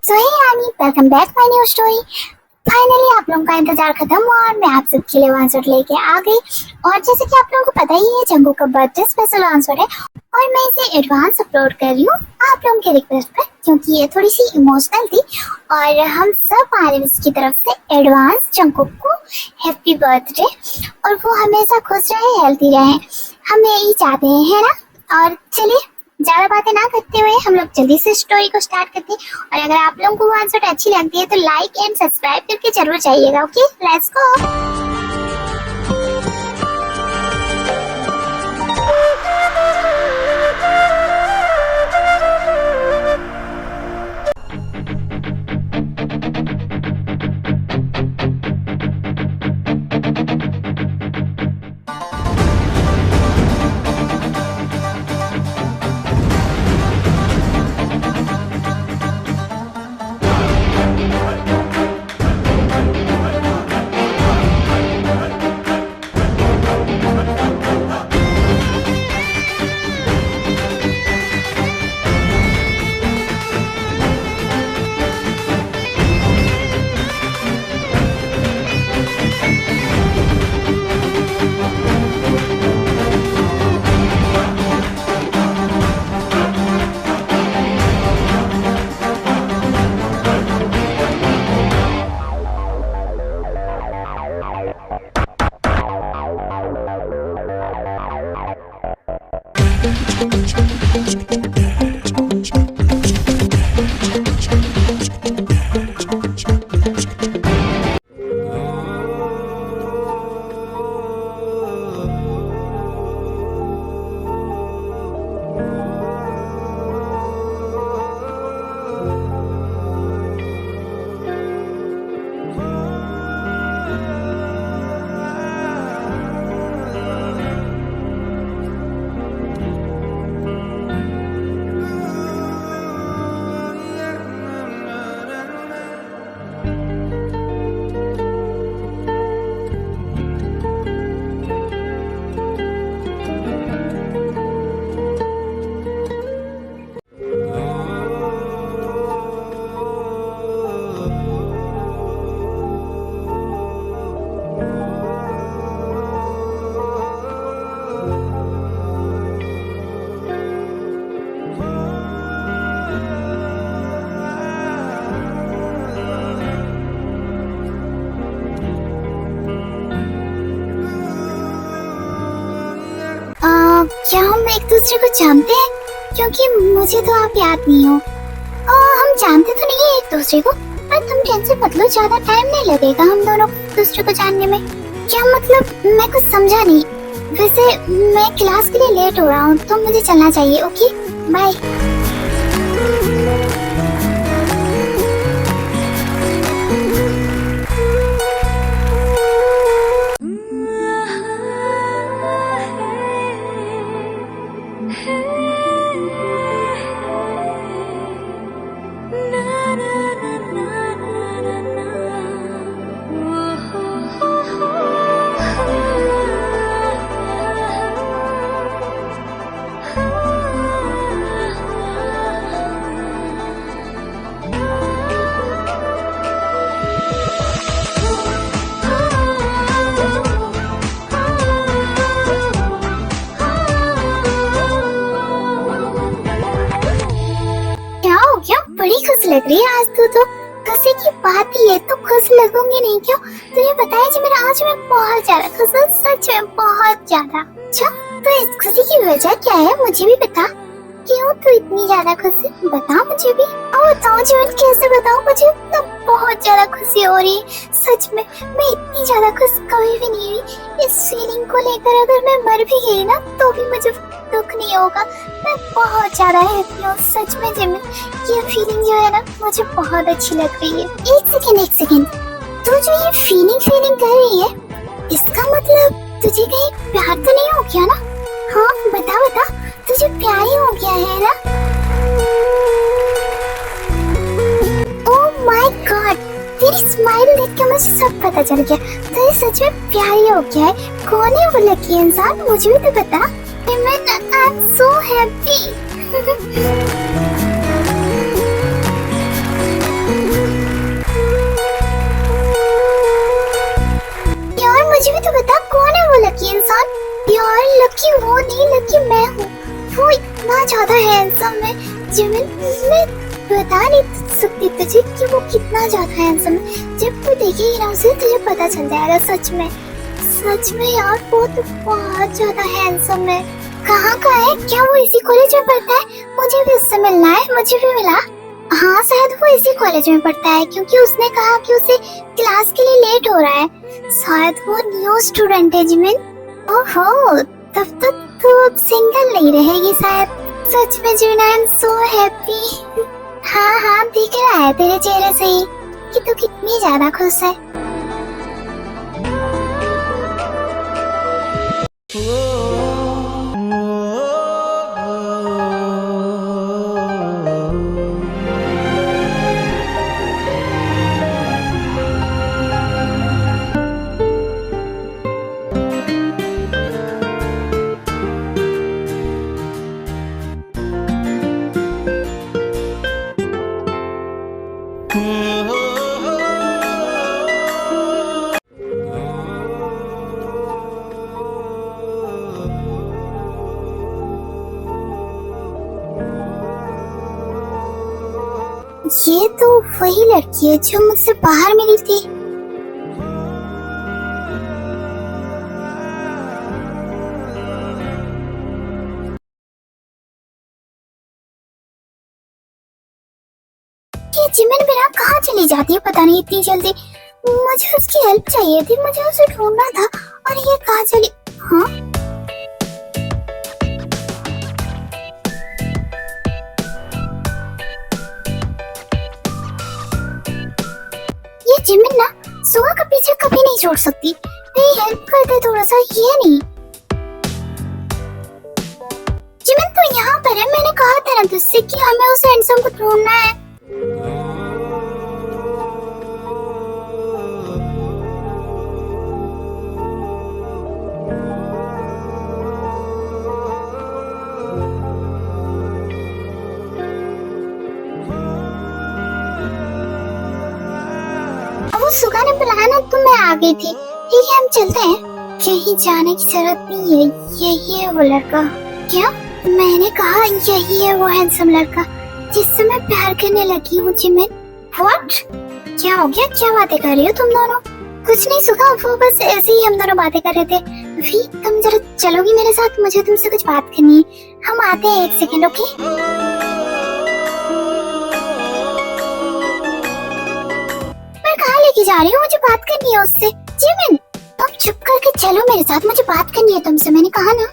सो हे यानी welcome back my new story. Finally आप लोगों का इंतजार खत्म हुआ और मैं आप सबके लिए आंसर लेके आ गई। और जैसे कि आप लोगों को पता ही है, जंगू का बर्थडे स्पेशल आंसर है और मैं इसे एडवांस अपलोड कर रही हूँ आप लोगों के रिक्वेस्ट पर, क्योंकि ये थोड़ी सी इमोशनल थी। और हम सब आरएस की तरफ से एडवांस जंगू को हैप्पी बर्थडे, और वो हमेशा खुश रहे, हेल्थी रहे, हम यही चाहते हैं, है ना। और चलिए ज्यादा बातें ना करते हुए हम लोग जल्दी से स्टोरी को स्टार्ट करते हैं। और अगर आप लोगों को आंसर अच्छी लगती है तो लाइक एंड सब्सक्राइब करके जरूर जाइएगा। Okay, let's go. क्या हम एक दूसरे को जानते हैं? क्योंकि मुझे तो आप याद नहीं हो। हम जानते तो नहीं है एक दूसरे को, पर तुम टेंशन मत लो, ज्यादा टाइम नहीं लगेगा हम दोनों को दूसरे को जानने में। क्या मतलब? मैं कुछ समझा नहीं। वैसे मैं क्लास के लिए लेट हो रहा हूँ तो मुझे चलना चाहिए। Okay, bye. बड़ी खुश लग रही है आज तो खुशी की बात ही है, तो खुश लगूंगी नहीं क्यों? तुझे पता है जी, मेरा आज मैं बहुत ज्यादा खुश हूँ, सच में बहुत ज्यादा। अच्छा, तो इस खुशी की वजह क्या है मुझे भी बता। क्यों तू इतनी ज्यादा खुश है, बता मुझे भी। बताओ जीवन, कैसे बताऊँ? मुझे तो बहुत ज्यादा खुशी हो रही है, सच में। मैं इतनी ज्यादा खुश कभी भी नहीं हुई। इस फीलिंग को लेकर अगर मैं मर भी गई ना तो भी मुझे दुख नहीं होगा। मैं बहुत ज्यादा हैप्पी हूँ, सच में जिमिन। ये फीलिंग जो है ना, मुझे बहुत अच्छी लग रही है। एक सेकेंड, तू जो ये फीलिंग कर रही है, इसका मतलब तुझे कहीं प्यार तो नहीं हो गया ना? हाँ बता, तुझे प्यार ही हो गया है ना? ओह माय गॉड, तेरी स्माइल देख के मुझे सब पता चल गया। तुझे सच में प्यार ही हो गया है। कौन है वो लकी इंसान, मुझे भी तो बता। I am so happy. Lucky वो नहीं, लकी मैं हूँ। वो इतना ज्यादा हैंडसम है जिमिन, मैं बता नहीं सकती तुझे कि वो कितना ज्यादा हैंडसम है। जब तू देखेगी ना उसे तुझे पता चल जाएगा। सच में यार वो तो बहुत ज्यादा हैंडसम है। कहाँ का है? क्या वो इसी कॉलेज में पढ़ता है? मुझे भी उससे मिलना है। मुझे भी मिला। हाँ शायद वो इसी कॉलेज में पढ़ता है, क्योंकि उसने कहा कि उसे क्लास के लिए लेट हो रहा है। शायद वो न्यू स्टूडेंट है जिमिन। ओहो, तब तक तू अब सिंगल नहीं रहेगी शायद। सच में Jimin, I am so happy. हाँ दिख रहा है तेरे चेहरे से ही कि तू कितनी ज्यादा खुश है। ये तो वही लड़की है जो मुझसे बाहर मिली थी। ये जिमिन बिना कहाँ चली जाती है पता नहीं इतनी जल्दी। मुझे उसकी हेल्प चाहिए थी, मुझे उसे ढूंढना था। और ये कहाँ चली? हाँ ये जिमिन ना सुहा का पीछे कभी नहीं छोड़ सकती। मेरी हेल्प कर दे थोड़ा सा। ये नहीं जिमिन तो यहाँ पर है। मैंने कहा था ना तुझसे कि हमें उस हैंडसम को ढूंढना है। वो सुगा ने बुलाया ना तो मैं आ गई थी। ठीक है हम चलते हैं। कहीं जाने की जरूरत नहीं है। यही है वो लड़का। क्या? मैंने कहा यही है वो हैंडसम लड़का जिससे मैं प्यार करने लगी हूँ जिमिन। व्हाट? क्या हो गया? क्या बातें कर रही हो तुम दोनों? कुछ नहीं सुगा, वो बस ऐसे ही हम दोनों बातें कर रहे थे। वी तुम जरा चलोगी मेरे साथ? मुझे तुमसे कुछ बात करनी है। हम आते हैं, एक सेकेंड। ओके लेके जा रही हूँ, मुझे बात करनी है उससे। जिमिन अब चुप करके चलो मेरे साथ, मुझे बात करनी है तुमसे। मैंने कहा ना।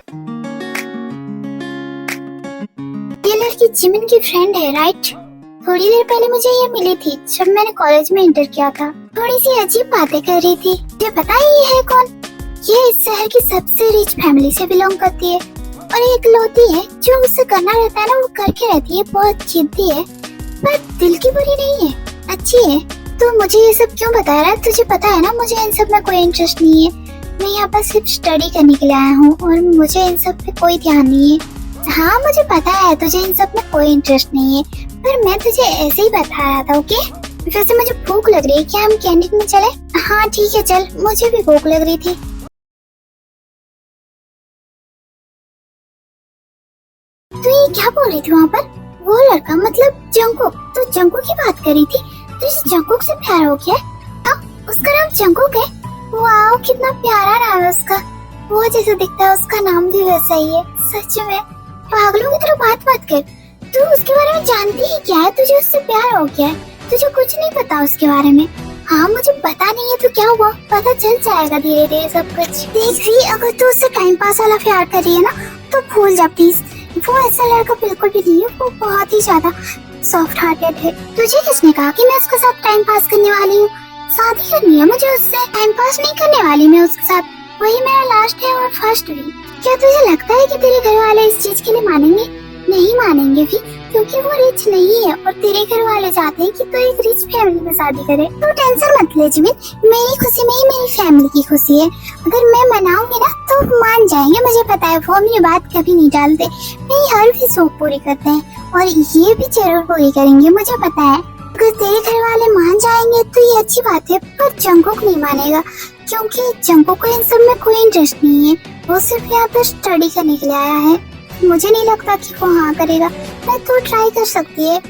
ये लड़की जिमिन की फ्रेंड है राइट? थोड़ी देर पहले मुझे ये मिली थी जब मैंने कॉलेज में इंटर किया था। थोड़ी सी अजीब बातें कर रही थी। ये पता है ये है कौन? ये इस शहर की सबसे रिच फैमिली से बिलोंग करती है और एक लौती है जो उससे करना रहता है ना वो करके रहती है। बहुत जिद्दी है पर दिल की बुरी नहीं है, अच्छी है। तो मुझे ये सब क्यों बता रहा है? तुझे पता है ना मुझे इन सब में कोई इंटरेस्ट नहीं है। मैं यहाँ पर सिर्फ स्टडी करने के लिए आया हूँ और मुझे इन सब पे कोई ध्यान नहीं है। हाँ मुझे पता है तुझे इन सब में कोई इंटरेस्ट नहीं है, पर मैं तुझे ऐसे ही बता रहा था। ओके वैसे मुझे भूख लग रही है, क्या हम कैंटीन में चले? हाँ ठीक है चल, मुझे भी भूख लग रही थी। तो ये क्या बोल रही थी वहाँ पर? वो लड़का मतलब जंकुक? तो जंकुक की बात कर रही थी। तुझे जंकुक से प्यार हो गया? उसका नाम जंकुक है? वाओ कितना प्यारा नाम है उसका। वो जैसा दिखता है उसका नाम भी वैसा ही है। सच में पागलों की तरह बात मत कर। तू उसके बारे में जानती है क्या है? तुझे उससे प्यार हो गया है? तुझे कुछ नहीं पता उसके बारे में? हाँ मुझे पता नहीं है तो क्या हुआ, पता चल जाएगा धीरे धीरे सब कुछ। देख रही अगर तू उससे टाइम पास वाला प्यार कर रही है ना तो भूल जा प्लीज। वो ऐसा लड़का बिल्कुल भी नहीं है, वो बहुत ही ज्यादा सॉफ्ट हार्टेड है। तुझे किसने कहा कि मैं उसके साथ टाइम पास करने वाली हूँ? शादी करनी है मुझे उससे, टाइम पास नहीं करने वाली मैं उसके साथ। वही मेरा लास्ट है और फर्स्ट भी। क्या तुझे लगता है कि तेरे घर वाले इस चीज के लिए मानेंगे? नहीं मानेंगे भी, क्योंकि वो रिच नहीं है और तेरे घर वाले चाहते हैं कि तू एक रिच फैमिली में शादी करे। तू टेंशन मत ले जिमिन, मेरी खुशी में ही मेरी फैमिली की खुशी है। अगर मैं मनाऊंगी ना तो मान जाएंगे, मुझे पता है। वो ये बात कभी नहीं डालते, मेरी हर भी शौक पूरी करते हैं और ये भी जरूर पूरी करेंगे, मुझे पता है। अगर तेरे घर वाले मान जाएंगे तो ये अच्छी बात है, पर जंकुक नहीं मानेगा क्योंकि जंकुक को इन सब में कोई इंटरेस्ट नहीं है। वो सिर्फ यहाँ पर स्टडी करने के लिए आया है। मुझे नहीं लगता कि वो हाँ करेगा। मैं तो ट्राई कर सकती है।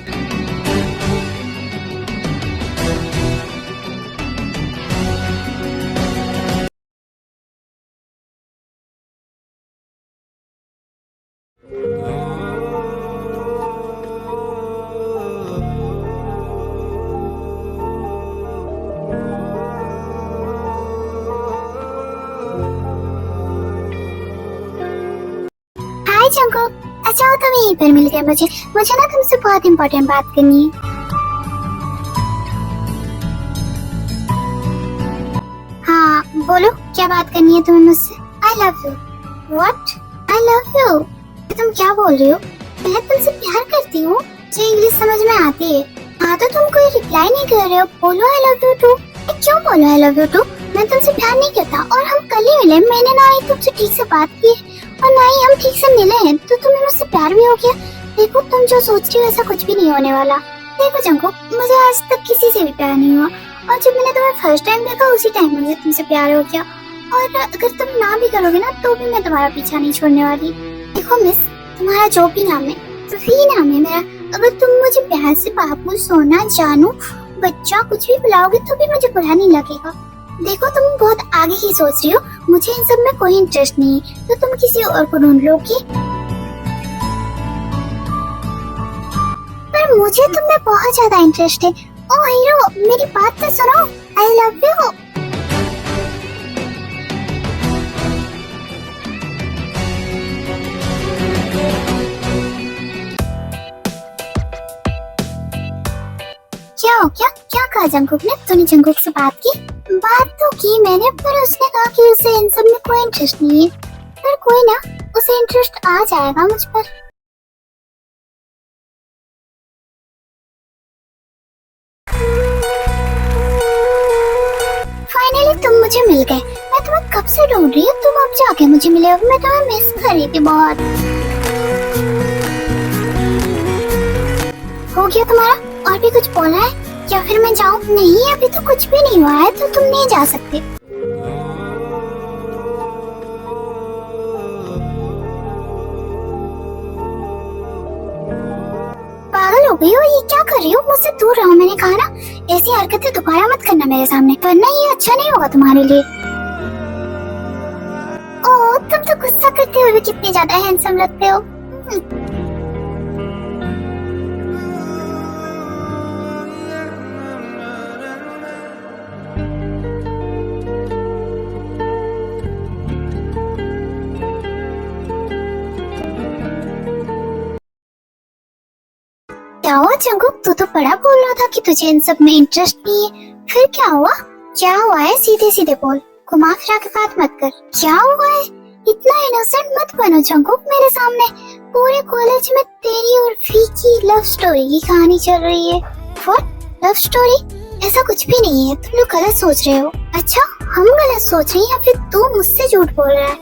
हाय जंगकुक, अच्छा हो तुम यहीं पर मिल गए मुझे ना तुमसे बहुत इम्पोर्टेंट बात करनी है। हाँ बोलो, क्या बात करनी है तुम्हें मुझसे? आई love you. What? I love you? तुम क्या बोल रही हो? मैं तुमसे प्यार करती हूँ। मुझे इंग्लिश समझ में आती है। हाँ तो तुम कोई रिप्लाई नहीं कर रहे हो। बोलो आई लव यू टू। क्यों बोलो आई लव यू टू? मैं तुमसे प्यार नहीं करता और हम कल ही मिले। मैंने ना ही तुमसे ठीक से बात की और ना ही हम ठीक से मिले हैं, तो तुम्हें मुझसे प्यार भी हो गया। देखो तुम जो सोच रही हो ऐसा कुछ भी नहीं होने वाला। देखो जंगकुक, मुझे आज तक किसी से भी प्यार नहीं हुआ और जब मैंने तुम्हें फर्स्ट टाइम देखा उसी टाइम मुझे तुमसे प्यार हो गया। और अगर तुम ना भी करोगे ना तो भी मैं तुम्हारा पीछा नहीं छोड़ने वाली। देखो मिस, तुम्हारा जो भी नाम है सफी नाम है मेरा। अगर तुम मुझे प्यार से बाबू, सोना, जानू, बच्चा कुछ भी बुलाओगे तो भी मुझे बुरा नहीं लगेगा। देखो तुम बहुत आगे ही सोच रही हो। मुझे इन सब में कोई इंटरेस्ट नहीं है, तो तुम किसी और को ढूंढ लोगी। पर मुझे तुम में बहुत ज्यादा इंटरेस्ट है। ओ हीरो, मेरी बात तो सुनो। आई लव यू। क्या हो गया? क्या कहा जंगकुक ने? तूने जंगकुक से बात की? बात तो की मैंने, पर उसने कहा कि उसे इन सब में कोई इंटरेस्ट नहीं है। पर कोई ना, उसे इंटरेस्ट आ जाएगा मुझ पर। फाइनली तुम मुझे मिल गए। मैं तुम्हें कब से ढूंढ रही हूँ, तुम अब जाके मुझे मिले हो। मैं तुम्हें मिस कर रही थी बहुत। हो गया तुम्हारा? और भी कुछ बोलना है या फिर मैं जाऊँ? नहीं, अभी तो कुछ भी नहीं हुआ है, तो तुम नहीं जा सकते। पागल हो गई हो? ये क्या कर रही हो? मुझसे दूर रहो, मैंने कहा ना। ऐसी हरकतें दोबारा मत करना मेरे सामने, वरना ये अच्छा नहीं होगा तुम्हारे लिए। ओह, तुम तो गुस्सा करते हुए भी कितने ज्यादा हैंडसम लगते हो। क्या हुआ जंगकुक? तू तो बड़ा बोल रहा था कि तुझे इन सब में इंटरेस्ट नहीं है। फिर क्या हुआ? क्या हुआ है? सीधे सीधे बोल, घुमा फिरा के बात मत कर। क्या हुआ है? इतना इनोसेंट मत बनो जंगकुक मेरे सामने। पूरे कॉलेज में तेरी और फी की लव स्टोरी की कहानी चल रही है। व्हाट? Love story? ऐसा कुछ भी नहीं है, तुम लोग गलत सोच रहे हो। अच्छा, हम गलत सोच रहे हैं या फिर तू मुझसे झूठ बोल रहा है?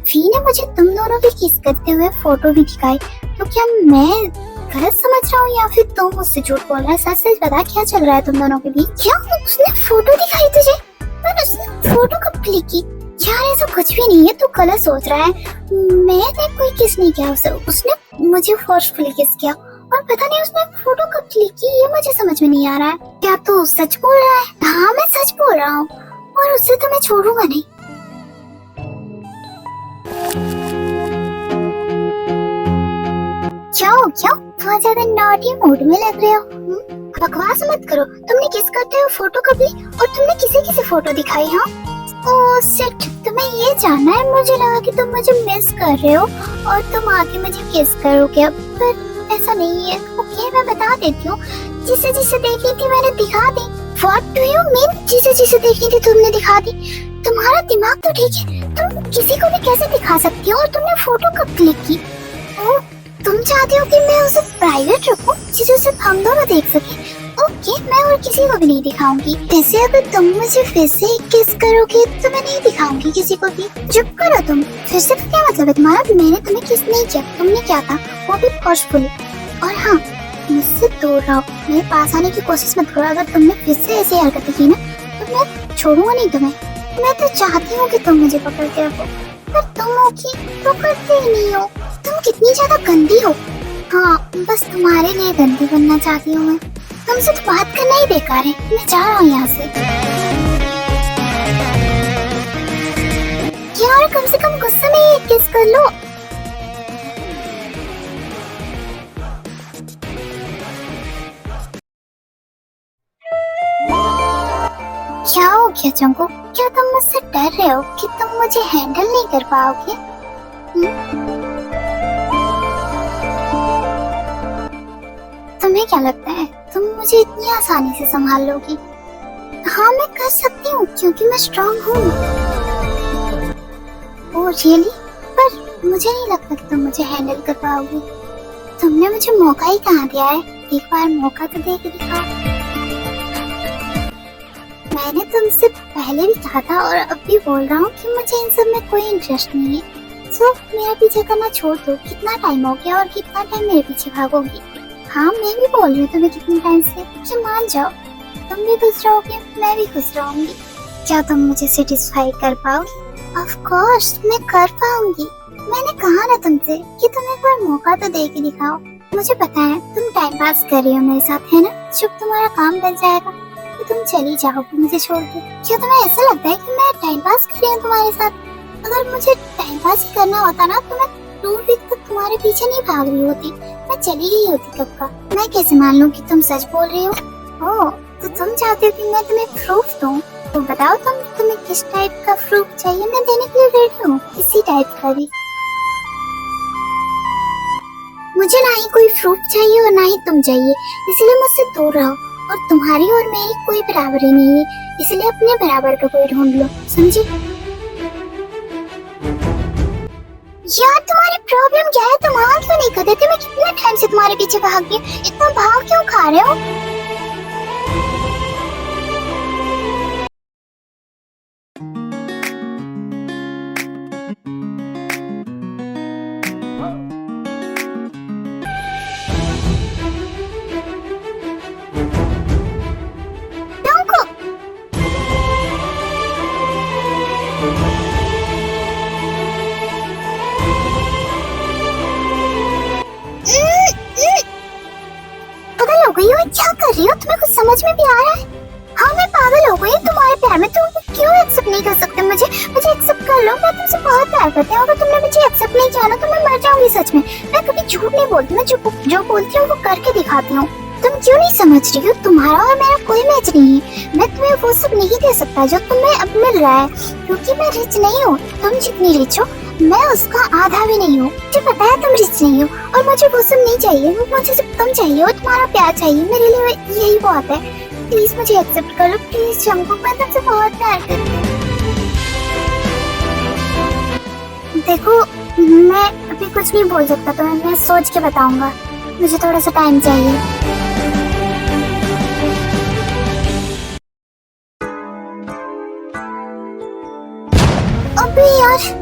फी ने मुझे तुम दोनों की किस करते हुए फोटो भी दिखाई, तो क्या मैं गलत समझ रहा हूँ या फिर तुम मुझसे झूठ बोल रहा है? सच सच बता, क्या चल रहा है तुम दोनों के बीच? क्या उसने फोटो दिखाई तुझे? पर उसने फोटो कब क्लिक की? यार ऐसा कुछ भी नहीं है, तू गलत सोच रहा है। मैंने कोई किस नहीं किया उसे, उसने मुझे फोर्सफुली किस किया। और पता नहीं उसने फोटो कब क्लिक की, ये मुझे समझ में नहीं आ रहा है। क्या तू सच बोल रहा है? हाँ मैं सच बोल रहा हूँ, और उससे तो मैं छोड़ूंगा नहीं। क्या हो गया? बहुत ज्यादा नॉटी मूड में लग रहे हो। बकवास मत करो। तुमने किस करते हो फोटो कब ली और तुमने किसे किसे फोटो दिखाई? हाँ ओह शिट, तुम्हें ये जानना है? मुझे लगा कि तुम मुझे मिस कर रहे हो और तुम आके मुझे किस करोगे, पर ऐसा नहीं है। ओके मैं बता देती हूँ, जिसे जिसे देखी थी मैंने दिखा दी। What do you mean? जिसे जिसे देखी थी तुमने दिखा दी? तुम्हारा दिमाग तो ठीक है, तुम किसी को भी कैसे दिखा सकती हो? और तुमने फोटो कब क्लिक की? ओह तुम चाहती हो कि मैं उसे प्राइवेट रखूं जिसे सिर्फ हम दोनों देख सके? ओके मैं और किसी को भी नहीं दिखाऊंगी। वैसे अगर तुम मुझे फिर से किस करोगे तो मैं नहीं दिखाऊंगी किसी को भी। चुप करो तुम। फिर से तो क्या मतलब है तुम्हारा? मैंने तुम्हें किस नहीं किया, तुमने क्या था, वो भी फोर्सफुली। और हाँ मुझसे दूर रहो, मेरे पास आने की कोशिश मत करो। अगर तुमने फिर से ऐसी हरकतें की ना तो मैं छोड़ूंगा नहीं तुम्हें। मैं तो चाहती हूँ कि तुम मुझे पकड़ के रखो, पर तुम ओके तो करते ही नहीं हो। तुम कितनी ज्यादा गंदी हो। हाँ बस तुम्हारे लिए गंदी बनना चाहती हूँ मैं। तुमसे तो बात करना ही बेकार है, मैं जा रहा हूँ यहाँ से। यार कम से कम गुस्से में ही किस कर लो। क्या हो गया जंगू? क्या तुम मुझसे डर रहे हो कि तुम मुझे हैंडल नहीं कर पाओगे? तुम्हें क्या लगता है तुम मुझे इतनी आसानी से संभाल लोगी? हाँ मैं कर सकती हूँ क्योंकि मैं स्ट्रांग हूँ। Oh really? पर मुझे नहीं लगता कि तुम मुझे हैंडल कर पाओगी। तुमने मुझे मौका ही कहाँ दिया है, एक बार मौका तो दे के दिखाओ। मैंने तुमसे पहले भी कहा था और अब भी बोल रहा हूँ कि मुझे इन सब में कोई इंटरेस्ट नहीं है। सो मेरा पीछे करना छोड़ दो। कितना टाइम हो गया और कितना टाइम मेरे पीछे भागोगी? हाँ मैं भी बोल रही हूँ तुम्हें कितने टाइम से, मुझे मान जाओ। तुम भी खुश रहोगे, मैं भी खुश रहूंगी। क्या तुम मुझे सेटिस्फाई कर पाओगी? ऑफ कोर्स मैं कर पाऊंगी। मैंने कहा ना तुमसे कि तुम एक बार मौका तो दे के दिखाओ। मुझे पता है तुम टाइम पास कर रही हो मेरे साथ, है ना? जब तुम्हारा काम बन जाएगा तो तुम चली जाओगी मुझे छोड़ के। क्या तुम्हें ऐसा लगता है कि मैं टाइम पास कर रही हूँ तुम्हारे साथ? अगर मुझे टाइम पास ही करना होता ना तो मैं 2 वीक तक तुम्हारे पीछे नहीं भाग रही होती, मैं चली गई होती कब का। मैं कैसे मान लूँ कि तुम सच बोल रही हो? ओह तो तुम चाहते हो कि मैं तुम्हें प्रूफ दूँ? तो बताओ तुम्हें किस टाइप का प्रूफ चाहिए, मैं देने के लिए रेडी हूँ, किसी टाइप का भी। मुझे ना ही कोई प्रूफ चाहिए और ना ही तुम चाहिए, इसलिए मुझसे दूर रहो। और तुम्हारी और मेरी कोई बराबरी नहीं है, इसलिए अपने बराबर का कोई ढूंढ लो, समझी? यार तुम्हारी प्रॉब्लम क्या है? तुम हाँ क्यों नहीं करते थे? मैं कितने टाइम से तुम्हारे पीछे भाग गई, इतना भाव क्यों खा रहे हो? पागल हो गई हो? क्या कर रही हो? तुम्हें कुछ समझ में भी आ रहा है? हाँ मैं पागल हो गई तुम्हारे प्यार में। तुम क्यों एक्सेप्ट नहीं कर सकते मुझे एक्सेप्ट कर लो। मैं तुमसे बहुत प्यार करती हूँ। अगर तुमने मुझे एक्सेप्ट नहीं किया ना तो मैं मर जाऊंगी सच में। मैं कभी झूठ नहीं बोलती, मैं जो बोलती हूँ वो करके दिखाती हूँ। तुम क्यों नहीं समझ रही हो? तुम्हारा और मेरा कोई मैच नहीं है। मैं तुम्हें वो सब नहीं दे सकता जो तुम्हें अब मिल रहा है, क्योंकि मैं रिच नहीं हूँ। तुम जितनी रिच हो मैं उसका आधा भी नहीं हूँ। मुझे पता है तुम रिच नहीं हो और मुझे वो सब नहीं चाहिए। मुझे सिर्फ तुम चाहिए और तुम्हारा प्यार चाहिए, मेरे लिए यही बहुत है। प्लीज मुझे एक्सेप्ट कर लो प्लीज जंगू, मैं तुमसे बहुत प्यार करती हूँ। देखो मैं अभी कुछ नहीं बोल सकता तो मैं सोच के बताऊंगा, मुझे थोड़ा सा टाइम चाहिए। अबे यार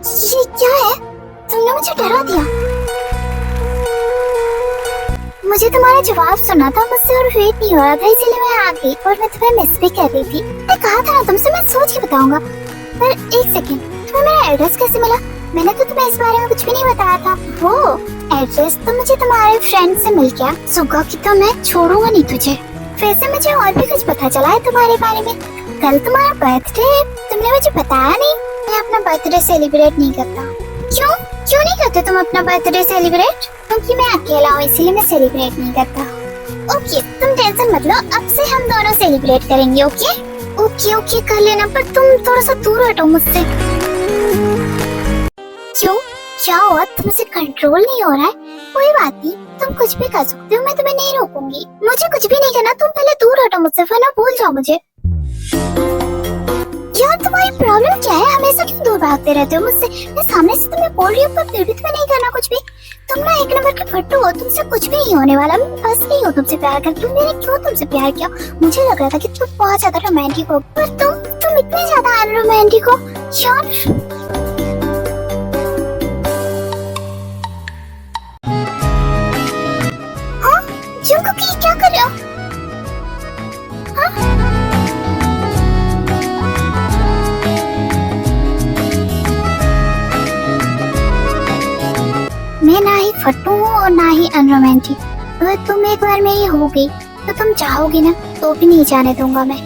ये क्या है? तुमने मुझे डरा दिया। मुझे तुम्हारा जवाब सुना था मुझसे और वेट नहीं हो रहा था, इसीलिए मैं आ गई और मैं तुम्हें मिस भी कर रही थी। मैं कहा था ना तुमसे मैं सोच के बताऊंगा। पर एक सेकंड, तुम्हें मेरा एड्रेस कैसे मिला? मैंने तो तुम्हें इस बारे में कुछ भी नहीं बताया था। वो एड्रेस तो मुझे तुम्हारे फ्रेंड से मिल गया। सुगा की तो मैं छोड़ूंगा नहीं तुझे। वैसे मुझे और भी कुछ पता चला है तुम्हारे बारे में। कल तुम्हारा बर्थडे, तुमने मुझे बताया नहीं। मैं अपना बर्थडे सेलिब्रेट नहीं करता। क्यों नहीं करते तुम अपना बर्थडे सेलिब्रेट? क्योंकि मैं अकेला हूँ इसीलिए मैं सेलिब्रेट नहीं करता। ओके तुम टेंशन मत लो, अब से हम दोनों सेलिब्रेट करेंगे। ओके कर लेना, पर तुम थोड़ा सा दूर हटो मुझसे। क्यों? क्या हुआ? तुमसे कंट्रोल नहीं हो रहा है? कोई बात नहीं, तुम कुछ भी कर सकते हो, मैं तुम्हें नहीं रोकूंगी। मुझे कुछ भी नहीं करना, तुम पहले दूर हटो मुझसे वरना भूल जाओ मुझे। यार तुम्हारी प्रॉब्लम क्या है? हमेशा क्यों दूर भागते रहते हो मुझसे? मैं सामने से तुम्हें बोल रही हूँ पर फिर भी तुम्हें नहीं करना कुछ भी। तुम ना एक नंबर के फट्टू हो, तुमसे कुछ भी नहीं होने वाला। मैं बस नहीं हूँ तुमसे प्यार करती हूँ। मैंने क्यों तुमसे प्यार किया? मुझे लग रहा था कि तुम बहुत ज्यादा रोमांटिक हो, पर तुम इतने ज्यादा अनरोमांटिक हो यार। जंगू क्या कर रहे हो? हाँ? फट्टू हूँ और ना ही अनरोमांटिक। अगर तुम एक बार मेरी हो गई तो तुम चाहोगी ना तो भी नहीं जाने दूंगा मैं।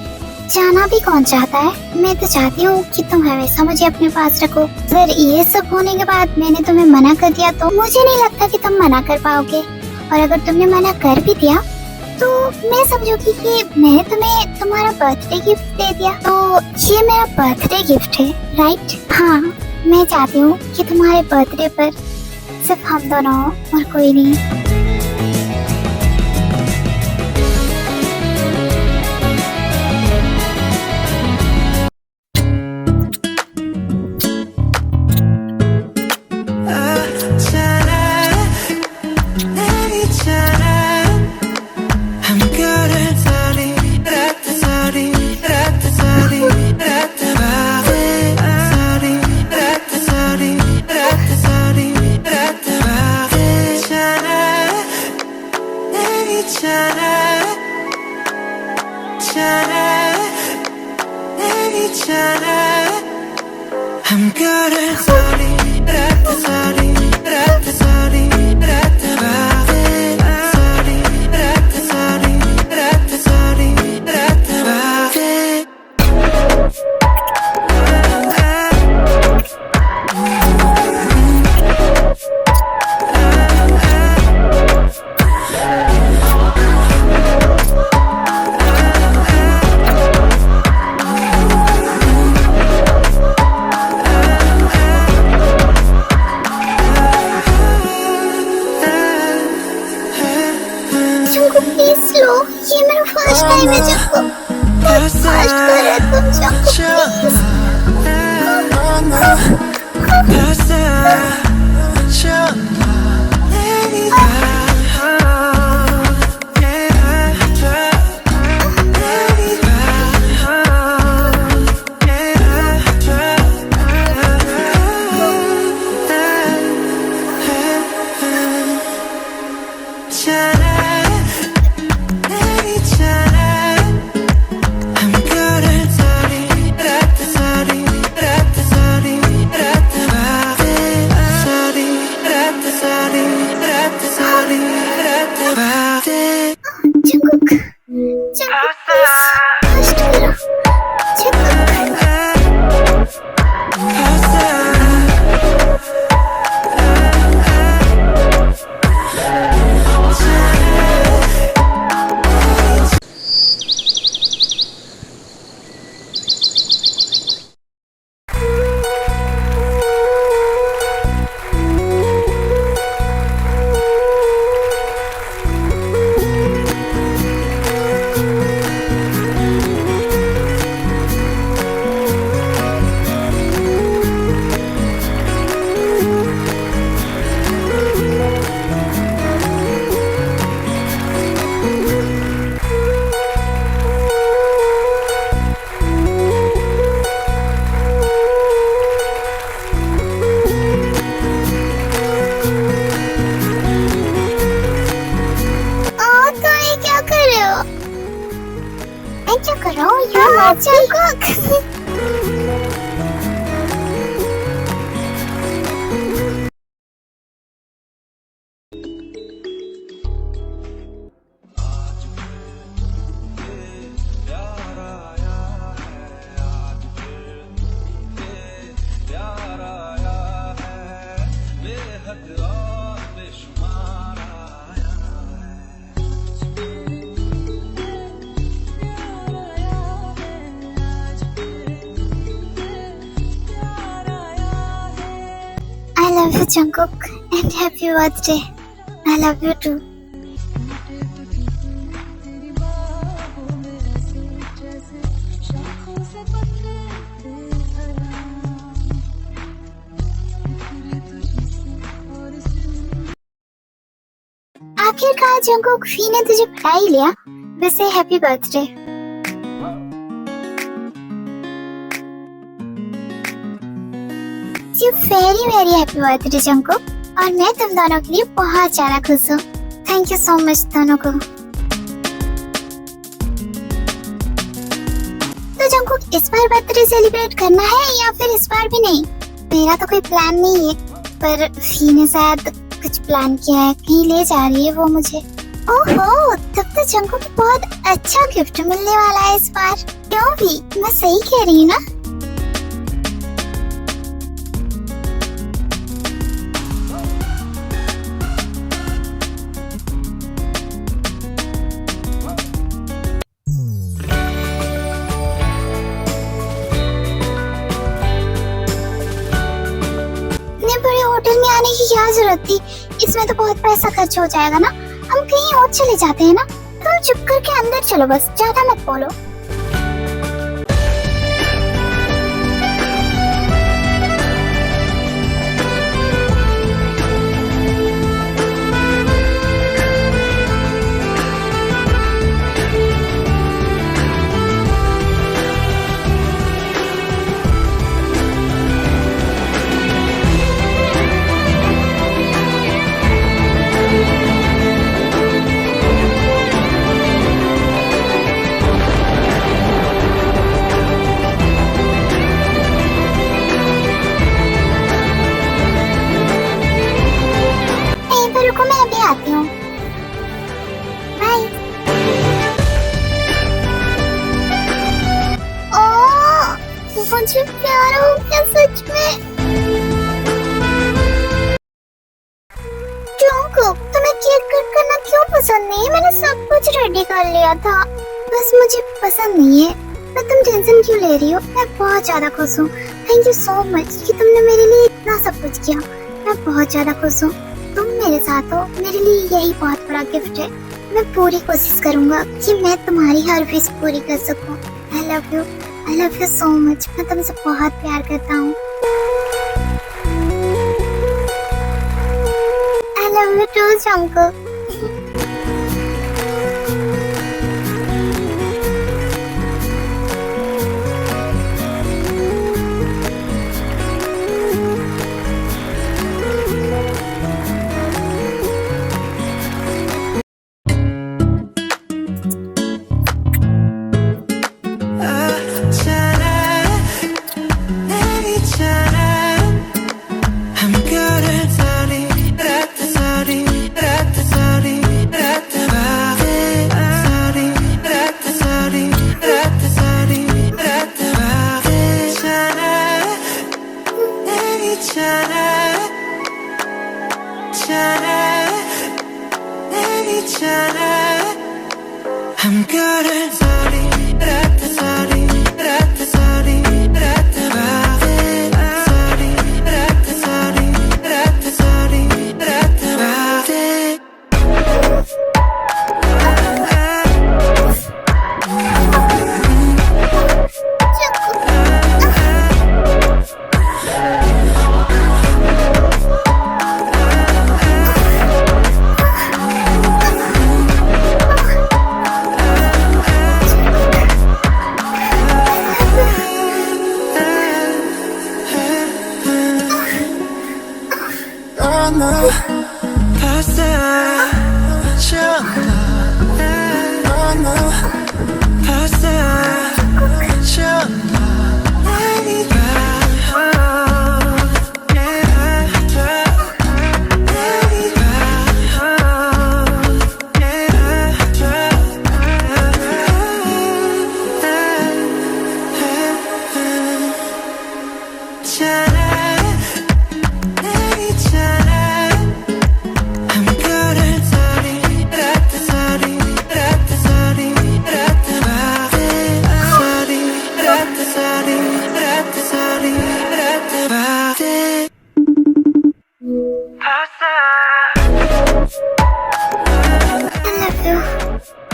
जाना भी कौन चाहता है, मैं तो चाहती हूँ कि तुम हमेशा मुझे अपने पास रखो। अगर ये सब होने के बाद मैंने तुम्हें मना कर दिया तो मुझे नहीं लगता कि तुम मना कर पाओगे। और अगर तुमने मना कर भी दिया तो मैं समझूंगी कि मैंने तुम्हें तुम्हारा बर्थडे गिफ्ट दे दिया, तो ये मेरा बर्थडे गिफ्ट है, राइट? हाँ, मैं चाहती हूँ कि तुम्हारे बर्थडे पर सिर्फ हम दोनों हो और कोई नहीं। ये मेरा फर्स्ट टाइम है जंकुक, फर्स्ट कर रहे तुम Jungkook I love you, Jungkook, and happy birthday. I love you too. आखिरकार जंकुक, फी ने तुझे पटा ही लिया। वैसे happy birthday. Very very happy birthday Jungkook, और मैं तुम दोनों के लिए बहुत ज्यादा खुश हूँ। थैंक यू सो मच दोनों को। तो जंकुक, इस बार बर्थडे सेलिब्रेट करना है या फिर इस बार भी नहीं? मेरा तो कोई प्लान नहीं है, पर फी ने शायद कुछ प्लान किया है, कहीं ले जा रही है वो मुझे। ओहो, तब तो जंगकुक को बहुत अच्छा गिफ्ट मिलने वाला है इस बार। क्यों भी, मैं सही कह रही हूँ ना? बड़े होटल में आने की क्या जरूरत थी? इसमें तो बहुत पैसा खर्च हो जाएगा ना। हम कहीं और चले जाते हैं ना। तुम चुप करके अंदर चलो, बस ज्यादा मत बोलो। रुको, मैं अभी आती हूँ। बाय। ओह, मुझे प्यार हो गया सच में। जंगकुक, तुम्हें केक कट करना क्यों पसंद नहीं है? मैंने सब कुछ रेडी कर लिया था, बस मुझे पसंद नहीं है। पर तुम टेंशन क्यों ले रही हो? मैं बहुत ज्यादा खुश हूँ। थैंक यू सो मच कि तुमने मेरे लिए इतना सब कुछ किया। मैं बहुत ज्यादा खुश हूँ। तुम मेरे साथ हो, मेरे लिए यही बहुत बड़ा गिफ्ट है। मैं पूरी कोशिश करूंगा कि मैं तुम्हारी हर विश पूरी कर सकूं। I love you so much. मैं तुमसे बहुत प्यार करता हूँ। I love you too Jungkook.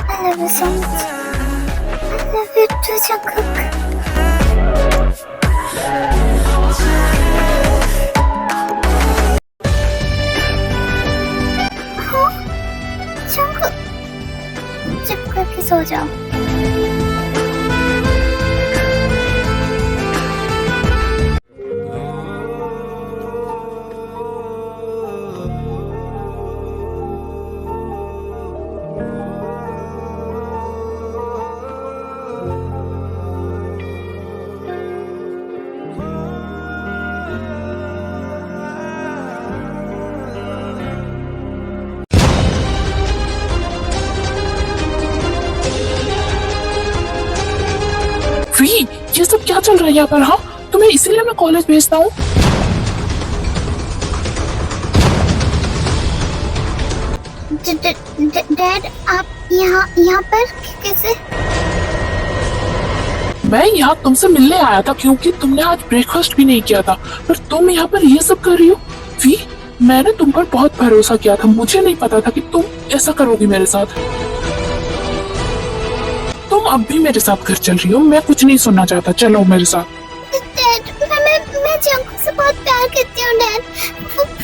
I love you so much. I love you too, Jungkook. चल रहा है यहाँ पर? हाँ, तुम्हें इसीलिए मैं कॉलेज भेजता हूँ। डैड, आप यहाँ पर कैसे? मैं यहाँ तुमसे मिलने आया था क्योंकि तुमने आज ब्रेकफास्ट भी नहीं किया था, पर तुम यहाँ पर ये सब कर रही हो। वी, मैंने तुम पर बहुत भरोसा किया था, मुझे नहीं पता था कि तुम ऐसा करोगी मेरे साथ। तुम अब भी मेरे साथ घर चल रही हो, मैं कुछ नहीं सुनना चाहता, चलो मेरे साथ। डैड, मैं जंकुक से बहुत प्यार करती हूँ डैड।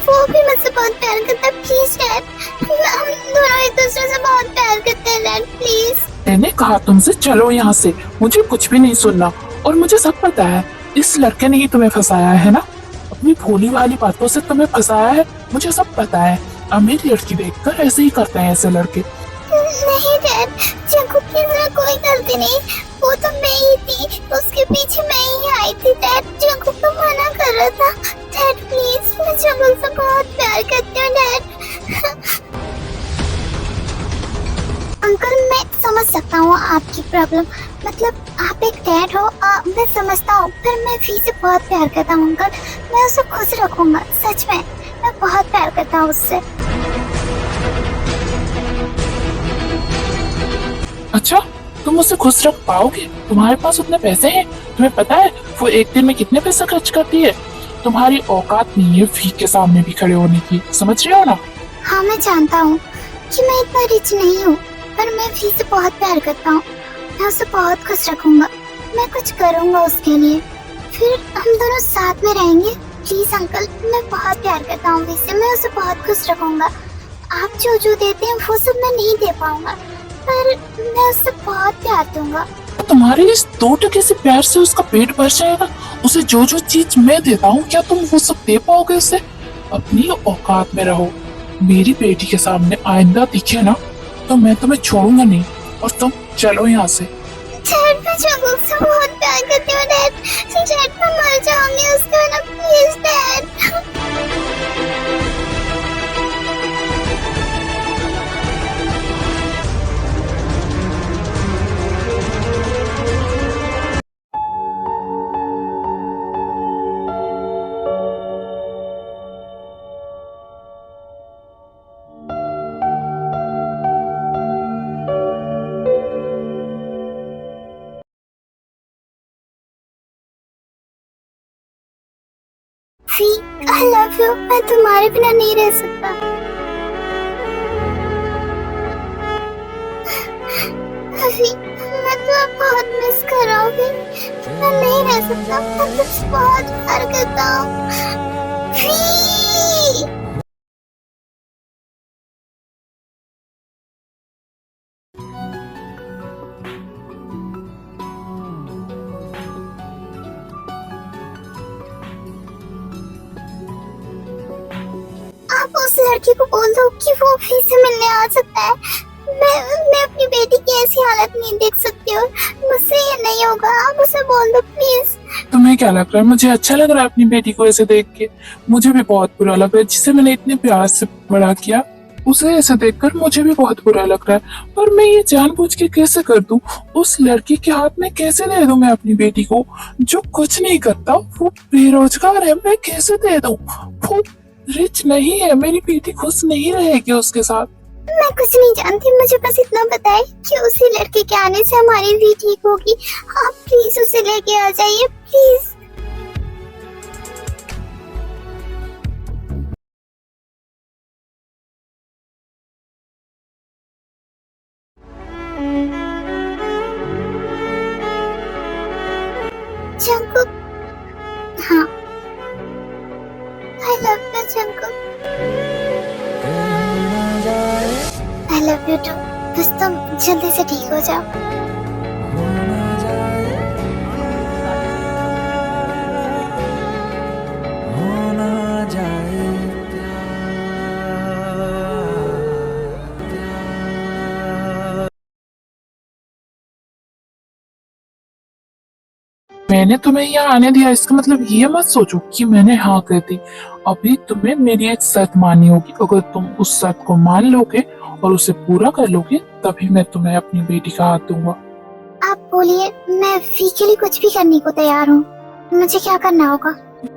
वो भी मुझसे बहुत प्यार करता है। प्लीज डैड, हम दोनों एक दूसरे से बहुत प्यार करते हैं डैड, प्लीज। मैंने कहा तुमसे चलो यहाँ से, मुझे कुछ भी नहीं सुनना। और मुझे सब पता है, इस लड़के ने ही तुम्हें फंसाया है ना, अपनी भोली वाली बातों से तुम्हें फंसाया है, मुझे सब पता है। अमीर लड़की देखकर ऐसे ही करते हैं ऐसे लड़के। नहीं डैड, जंकुक की तरह कोई गलती नहीं, वो तो मैं ही थी, उसके पीछे मैं ही आई थी डैड। जंकुक तो मना कर रहा था। डैड प्लीज, मैं जंकुक से बहुत प्यार करती हूँ डैड। अंकल, मैं समझ सकता हूँ आपकी प्रॉब्लम, मतलब आप एक डैड हो, मैं समझता हूँ, पर मैं वी से बहुत प्यार करता हूँ अंकल। मैं उसे खुश रखूंगा, सच में मैं बहुत प्यार करता हूँ उससे। अच्छा, तुम उसे खुश रख पाओगे? तुम्हारे पास उतने पैसे हैं? तुम्हें पता है वो एक दिन में कितने पैसे खर्च करती है? तुम्हारी औकात नहीं है वी के सामने भी खड़े होने की, समझ रहे हो ना? हाँ, मैं जानता हूँ कि मैं इतना रिच नहीं हूँ, पर मैं वी से बहुत प्यार करता हूँ। मैं उसे बहुत खुश रखूंगा, मैं कुछ करूंगा उसके लिए, फिर हम दोनों साथ में रहेंगे। प्लीज अंकल, मैं बहुत प्यार करता हूँ वी से, मैं उसे बहुत खुश रखूंगा। आप जो जो देते हैं वो सब मैं नहीं दे पाऊंगा, पर मैं उससे बहुत प्यार दूंगा। तुम्हारे इस 2% से प्यार से उसका पेट भर जाएगा। उसे जो जो चीज मैं देता हूँ, क्या तुम वो सब दे पाओगे उसे? अपनी औकात में रहो। मेरी बेटी के सामने आइंदा दिखे ना तो मैं तुम्हें छोड़ूंगा नहीं। और तुम चलो यहाँ से। डैड, मैं जंकुक से बहुत प्यार करती हूँ डैड। डैड, मैं मर जाऊंगी उसके बिना, please dad. V, I love you, मैं तुम्हारे बिना नहीं रह सकता। वी, मैं तुम्हें बहुत मिस कर रहा हूँ वी, मैं नहीं रह सकता, मैं तुझसे बहुत प्यार करता हूँ वी। आप उस लड़की को बोल दो कि वो वी से मिलने आ सकता है। मैं अपनी बेटी की ऐसी हालत नहीं देख सकती और मुझसे ये नहीं होगा। आप उसे बोल दो प्लीज। तुम्हें क्या लग रहा है? मुझे अच्छा लग रहा है अपनी बेटी को ऐसे देख के। मुझे भी बहुत बुरा लग रहा है, जिसे मैंने इतने प्यार से बड़ा किया, उसे ऐसे देखकर मुझे भी बहुत बुरा लग रहा है। पर मैं ये जानबूझ के कैसे कर दूं? उस लड़की के हाथ में कैसे दे दूं मैं अपनी बेटी को, जो कुछ नहीं करता? वो बेरोजगार है, मैं कैसे दे दूं? वो रिच नहीं है, मेरी बेटी खुश नहीं रहेगी उसके साथ। मैं कुछ नहीं जानती, मुझे बस इतना पता है कि उसी लड़के के आने से हमारी भी ठीक होगी। आप प्लीज उसे लेके आ जाइए, प्लीज। जंकुक, हाँ, I love you Jungkook, I love you too. बस तुम जल्दी से ठीक हो जाओ। मैंने तुम्हें यहाँ आने दिया, इसका मतलब ये मत सोचो कि मैंने हाँ कर दी। अभी तुम्हें मेरी एक शर्त माननी होगी। अगर तुम उस शर्त को मान लोगे और उसे पूरा कर लोगे, तभी मैं तुम्हें अपनी बेटी का हाथ दूंगा। आप बोलिए, मैं फी के लिए कुछ भी करने को तैयार हूँ। मुझे क्या करना होगा?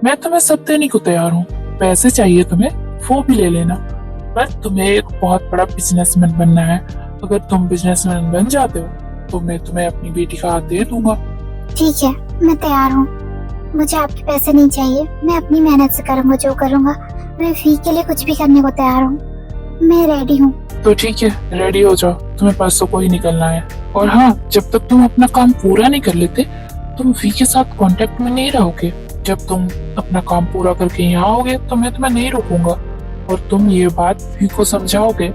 मैं तुम्हें सब देने को तैयार हूँ। पैसे चाहिए तुम्हें, वो भी ले लेना। पर तुम्हें एक बहुत बड़ा बिजनेसमैन बनना है। अगर तुम बिजनेसमैन बन जाते हो तो मैं तुम्हें अपनी बेटी का हाथ दे दूंगा। ठीक है, मैं तैयार हूँ। मुझे आपके पैसे नहीं चाहिए, मैं अपनी मेहनत से करूँगा जो करूँगा। मैं फी के लिए कुछ भी करने को तैयार हूँ। मैं रेडी हूँ। तो ठीक है, रेडी हो जाओ, तुम्हें परसों को ही निकलना है। और हाँ, जब तक तुम अपना काम पूरा नहीं कर लेते तुम वी के साथ कांटेक्ट में नहीं रहोगे। जब तुम अपना काम पूरा करके यहाँ आओगे तो मैं तुम्हें नहीं रोकूंगा और तुम ये बात वी को समझाओगे।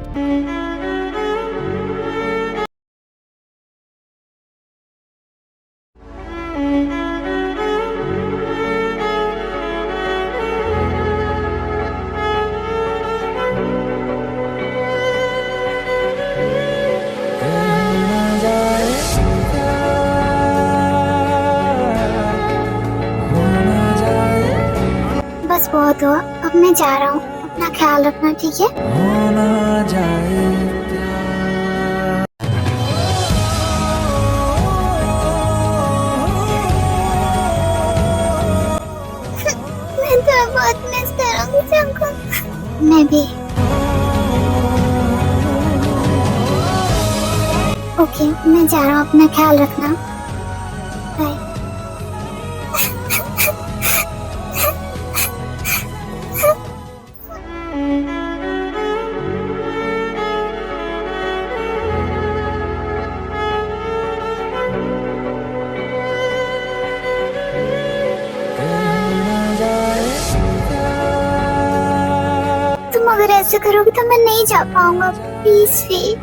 बस बहुत हुआ, अब मैं जा रहा हूँ। अपना ख्याल रखना, ठीक है? मैं तो बहुत मिस करूंगी तुमको। मैं भी। ओके, मैं जा रहा हूँ, अपना ख्याल रखना। बाय। तुम अगर ऐसे करोगे तो मैं नहीं जा पाऊंगा। Please fee.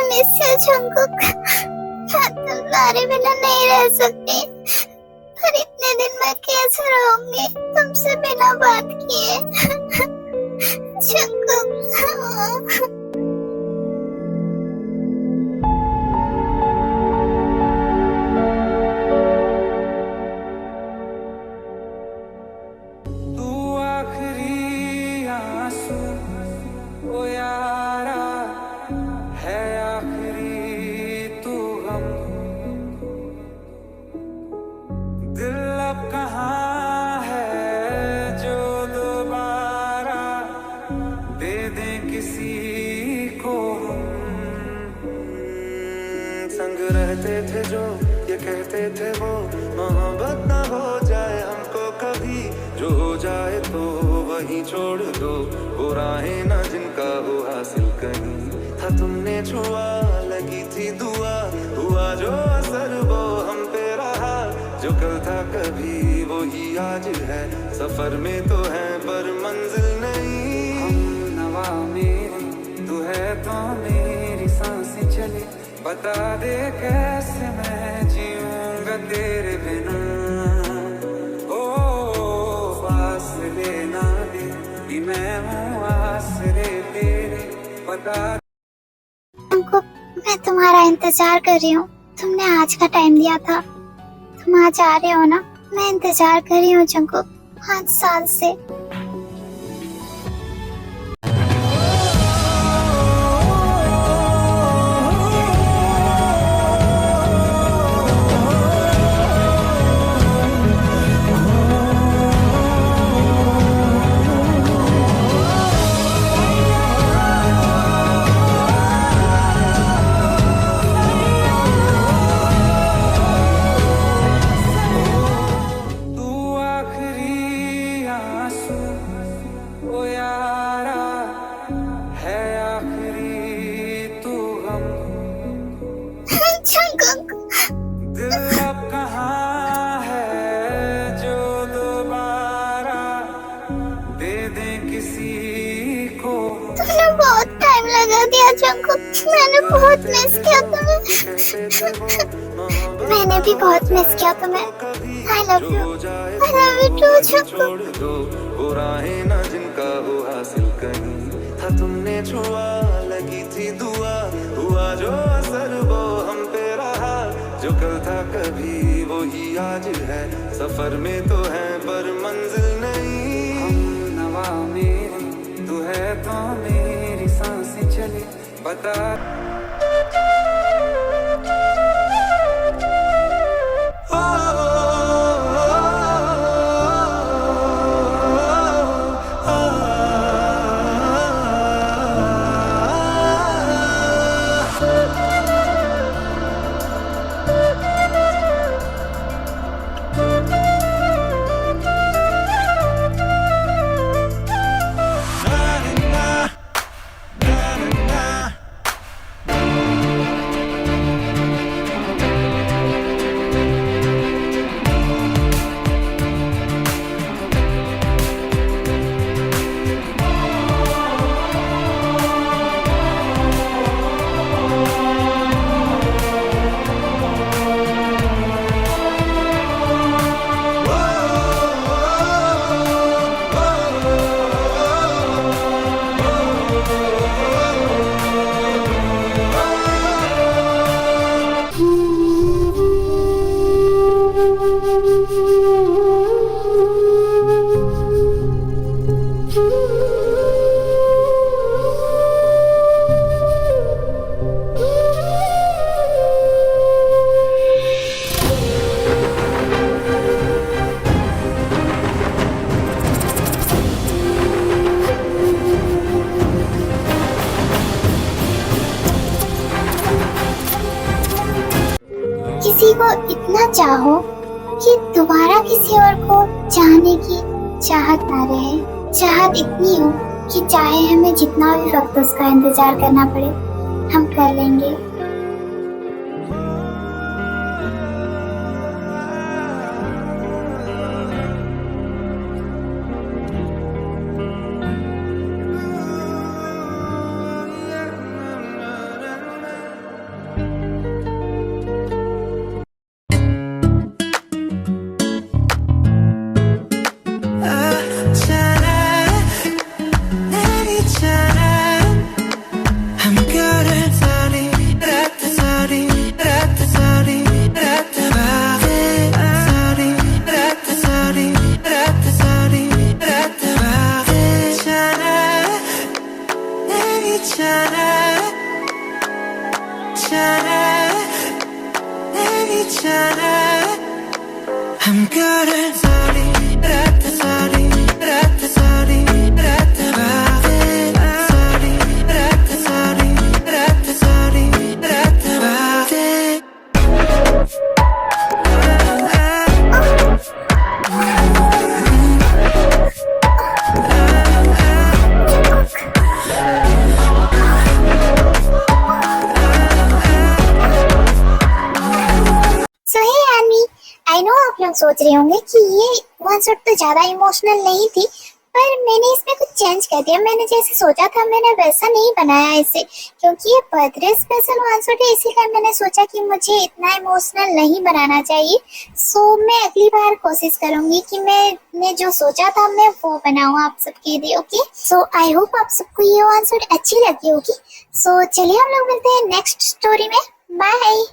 Miss you Jungkook. मैं तुम्हारे बिना नहीं रह सकती। पर इतने दिन मैं कैसे रहूंगी तुमसे बिना बात किए? जंगकुक। तू आखिरी आंसू ओ यारा है, आखिरी तू गम। दिल अब कहाँ है जो दोबारा दे दे किसी को हम। संग रहते थे जो ये कहते थे वो, मोहब्बत ना हो जाए हमको कभी। जो हो जाए तो वही छोड़ दो, वो राहें ना जिनका हो हासिल कहीं। था तुमने छुआ, लगी थी दुआ, हुआ जो असर वो हम पे रहा। जो कल था कभी वो ही आज है, सफर में तो है पर मंजिल नहीं। हम नवा मेरी तू है तो मेरी सांसें चले, बता दे कैसे मैं जीऊंगा तेरे बिना। ओ फासले ना दे कि मैं हूँ आसरे तेरे, बता। जंगकुक, मैं तुम्हारा इंतजार कर रही हूँ। तुमने आज का टाइम दिया था, तुम आज आ रहे हो ना? मैं इंतजार कर रही हूँ जंगकुक 5 साल से। तू आखिरी आंसू ओ यारा है, आखिरी तू गम। जंगकुक। दिल अब कहाँ है जो दोबारा दे दे किसी को। तुमने बहुत टाइम लगा दिया किया जंकुक, मैंने बहुत मिस किया तुम्हें। मैंने भी बहुत मिस किया तुम्हें। I love you too Jungkook. छोड़ दो वो राहें ना जिनका हो हासिल कहीं था तुमने छुआ लगी थी दुआ हुआ जो असर वो हम पे रहा जो कल था कभी वो ही आज है सफर में तो है पर मंजिल नहीं हम नवा मेरी तू है तो मेरी सांसें चले बता किसी को इतना चाहो कि दोबारा किसी और को चाहने की चाहत ना रहे, चाहत इतनी हो कि चाहे हमें जितना भी वक्त उसका इंतजार करना पड़े हम कर लेंगे। I'm good at sorry, rat sorry, rat sorry, rat sorry, rat sorry, rat sorry, I know आप लोग सोच रहे होंगे कि ये वन शॉट तो ज्यादा इमोशनल नहीं थी, पर मैंने इसमें कुछ चेंज कर दिया। मैंने जैसे सोचा था मैंने वैसा नहीं बनाया इसे, क्योंकि ये बर्थडे स्पेशल वन शॉट है, इसीलिए मैंने सोचा कि मुझे इतना इमोशनल नहीं बनाना चाहिए। सो मैं अगली बार कोशिश करूंगी कि मैंने जो सोचा था मैं वो बनाऊं आप सबके लिए। ओके, सो आई होप आप सबको ये वन शॉट अच्छी लगी होगी। सो चलिए हम लोग मिलते हैं नेक्स्ट स्टोरी में। बाय।